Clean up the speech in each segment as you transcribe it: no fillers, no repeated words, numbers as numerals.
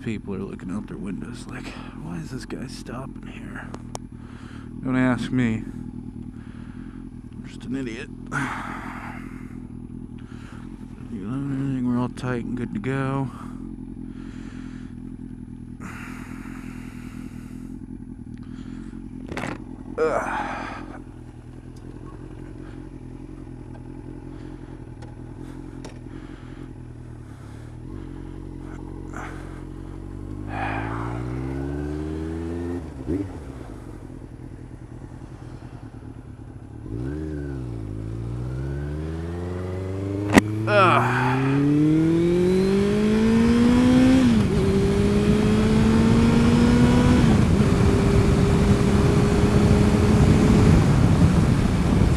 people are looking out their windows like, why is this guy stopping here? Don't ask me. I'm just an idiot. You know, everything, we're all tight and good to go.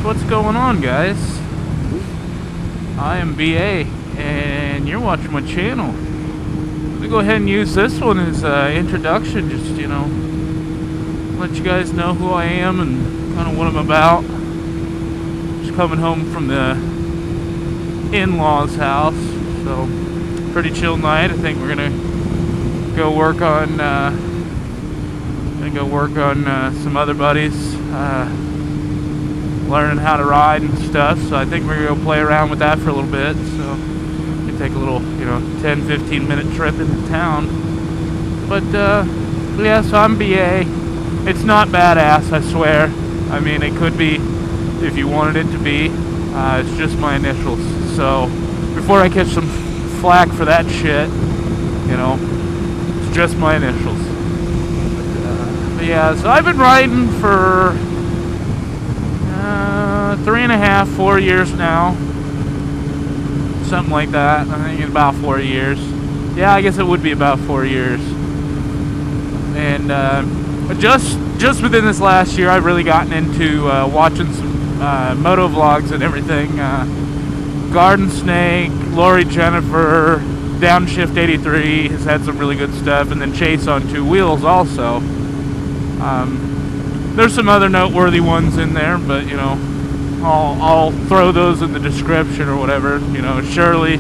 What's going on, guys? I am BA and you're watching my channel. Let me go ahead and use this one as introduction, just, you know, let you guys know who I am and kind of what I'm about. Just coming home from the in-laws house, so pretty chill night. I think we're gonna go work on some other buddies learning how to ride and stuff, so I think we're gonna go play around with that for a little bit. So we take a little, you know, 10-15 minute trip into town. But yeah, so I'm BA. It's not badass, I swear. I mean, it could be if you wanted it to be. It's just my initials. So before I catch some flack for that shit, you know, it's just my initials. But yeah, so I've been riding for 3.5, 4 years now. Something like that. I think it's about 4 years. Yeah, I guess it would be about 4 years. And just within this last year, I've really gotten into watching some moto vlogs and everything. Garden Snake, Lori Jennifer, Downshift 83 has had some really good stuff, and then Chase on 2 wheels also. There's some other noteworthy ones in there, but you know, I'll throw those in the description or whatever. You know, surely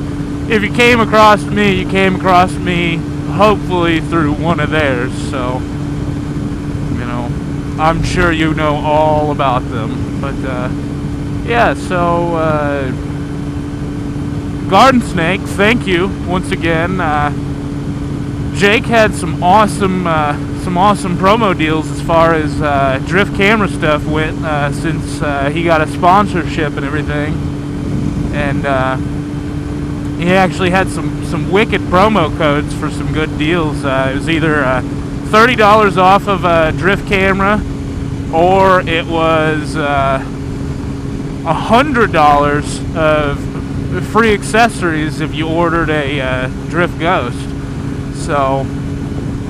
if you came across me, you came across me hopefully through one of theirs. So, you know, I'm sure you know all about them. But yeah, so Garden Snake, thank you once again. Jake had some awesome promo deals as far as drift camera stuff went, since he got a sponsorship and everything, and he actually had some wicked promo codes for some good deals. It was either $30 off of a drift camera, or it was $100 of free accessories if you ordered a Drift Ghost. So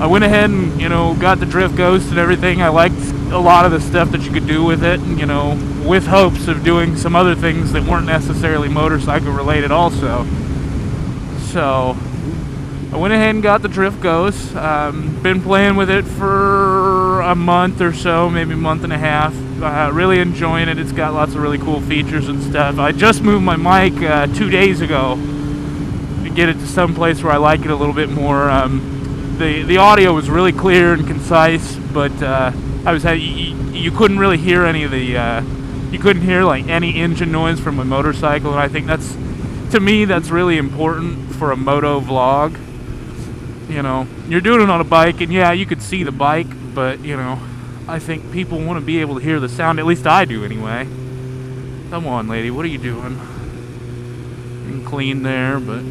I went ahead and, you know, got the Drift Ghost and everything. I liked a lot of the stuff that you could do with it, and, you know, with hopes of doing some other things that weren't necessarily motorcycle related also. So I went ahead and got the Drift Ghost. Been playing with it for a month or so, maybe a month and a half. Really enjoying it. It's got lots of really cool features and stuff. I just moved my mic 2 days ago to get it to some place where I like it a little bit more. The audio was really clear and concise, but you couldn't really hear any of the you couldn't hear like any engine noise from a motorcycle, and I think that's, to me, that's really important for a moto vlog. You know, you're doing it on a bike, and yeah, you could see the bike, but you know, I think people want to be able to hear the sound. At least I do, anyway. Come on, lady, what are you doing? You can clean there, but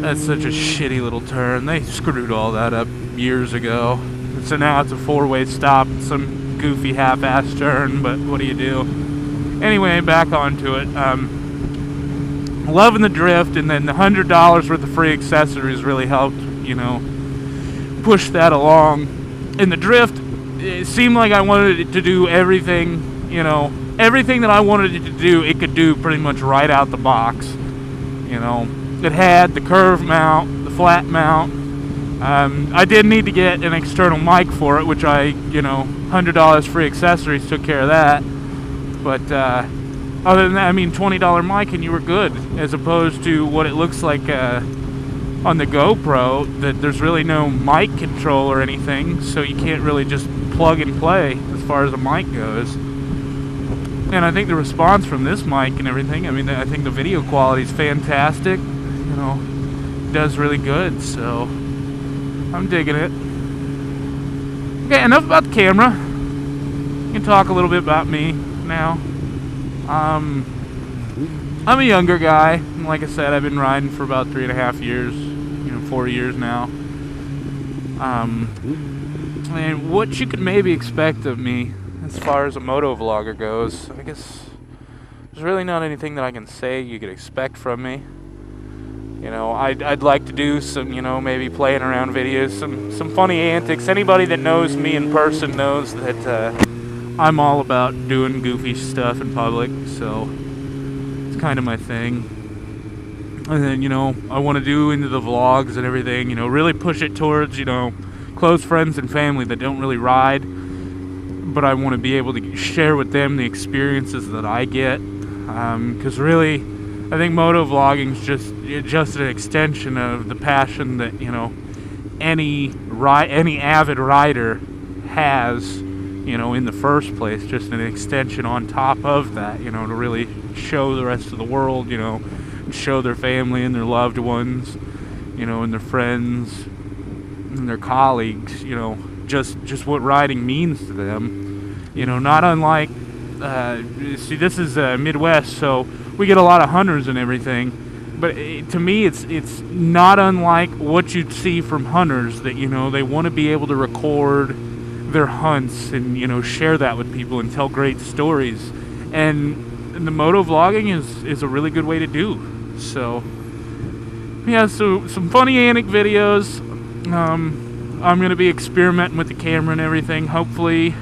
that's such a shitty little turn. They screwed all that up years ago. So now it's a 4-way stop. It's some goofy half-ass turn, but what do you do? Anyway, back onto it. Loving the drift, and then the $100 worth of free accessories really helped, you know, push that along. In the drift, it seemed like I wanted it to do everything, you know, everything that I wanted it to do, it could do pretty much right out the box. You know, it had the curve mount, the flat mount. I did need to get an external mic for it, which I, you know, $100 free accessories took care of that. But other than that, I mean, $20 mic and you were good, as opposed to what it looks like on the GoPro that there's really no mic control or anything, so you can't really just plug and play as far as a mic goes. And I think the response from this mic and everything, I mean, I think the video quality is fantastic. You know, does really good, so I'm digging it. Okay, enough about the camera. I can talk a little bit about me now. I'm a younger guy. And like I said, I've been riding for about 3.5 years, 4 years now. And what you could maybe expect of me as far as a motovlogger goes, I guess there's really not anything that I can say you could expect from me. I'd like to do some, maybe playing around videos, some funny antics. Anybody that knows me in person knows that I'm all about doing goofy stuff in public, so it's kind of my thing. And then, I want to do into the vlogs and everything, really push it towards, close friends and family that don't really ride, but I want to be able to share with them the experiences that I get, because really, I think motovlogging is just an extension of the passion that, any avid rider has, in the first place, just an extension on top of that, to really show the rest of the world, show their family and their loved ones, and their friends and their colleagues, just what riding means to them. Not unlike, see, this is Midwest, so we get a lot of hunters and everything, but to me it's not unlike what you'd see from hunters that, they want to be able to record their hunts and, share that with people and tell great stories. And the motovlogging is a really good way to do. So, yeah, so some funny antic videos. I'm going to be experimenting with the camera and everything. Hopefully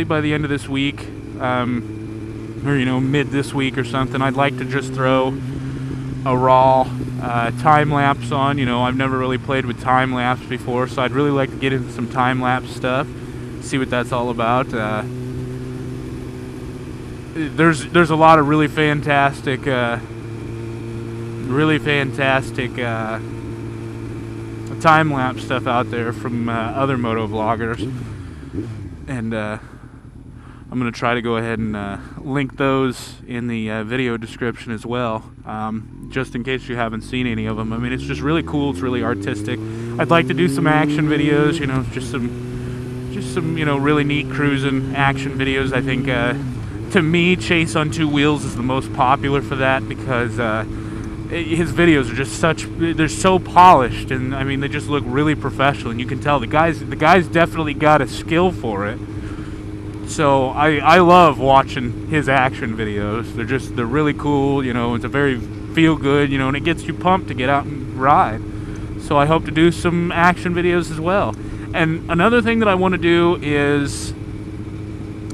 by the end of this week, or mid this week or something, I'd like to just throw a raw time-lapse on. I've never really played with time-lapse before, so I'd really like to get into some time-lapse stuff, see what that's all about. There's a lot of really fantastic time-lapse stuff out there from other motovloggers, and I'm going to try to go ahead and link those in the video description as well, just in case you haven't seen any of them. I mean, it's just really cool. It's really artistic. I'd like to do some action videos, just some really neat cruising action videos. I think, to me, Chase on Two Wheels is the most popular for that, because his videos are just they're so polished, and I mean, they just look really professional, and you can tell the guy's definitely got a skill for it. So I love watching his action videos. They're really cool, it's a very feel good, and it gets you pumped to get out and ride. So I hope to do some action videos as well. And another thing that I want to do is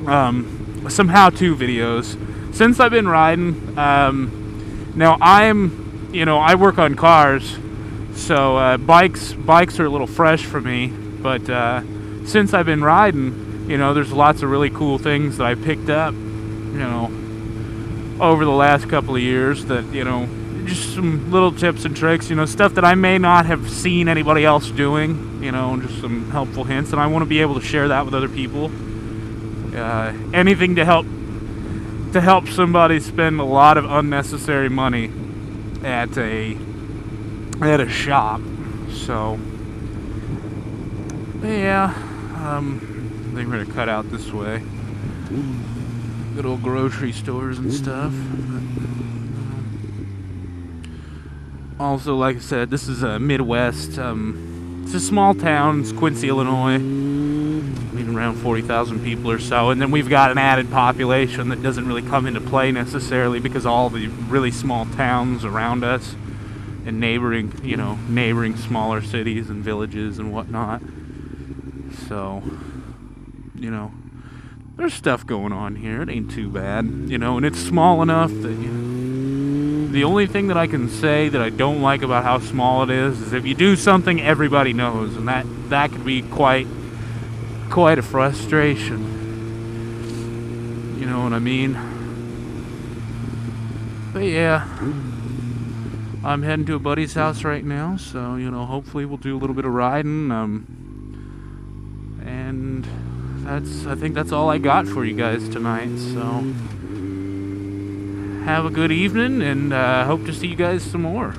some how-to videos. Since I've been riding, now I work on cars, so bikes are a little fresh for me, but since I've been riding, there's lots of really cool things that I picked up, over the last couple of years that, just some little tips and tricks, stuff that I may not have seen anybody else doing, just some helpful hints, and I want to be able to share that with other people. Anything to help somebody spend a lot of unnecessary money at a shop. So, yeah, I think we're gonna cut out this way. Good old grocery stores and stuff. Also, like I said, this is Midwest. It's a small town. It's Quincy, Illinois. Maybe around 40,000 people or so. And then we've got an added population that doesn't really come into play necessarily because all the really small towns around us and neighboring smaller cities and villages and whatnot. So, there's stuff going on here. It ain't too bad, and it's small enough that, the only thing that I can say that I don't like about how small it is if you do something everybody knows, and that could be quite a frustration. You know what I mean? But yeah, I'm heading to a buddy's house right now, so hopefully we'll do a little bit of riding. And I think that's all I got for you guys tonight. So have a good evening, and hope to see you guys some more.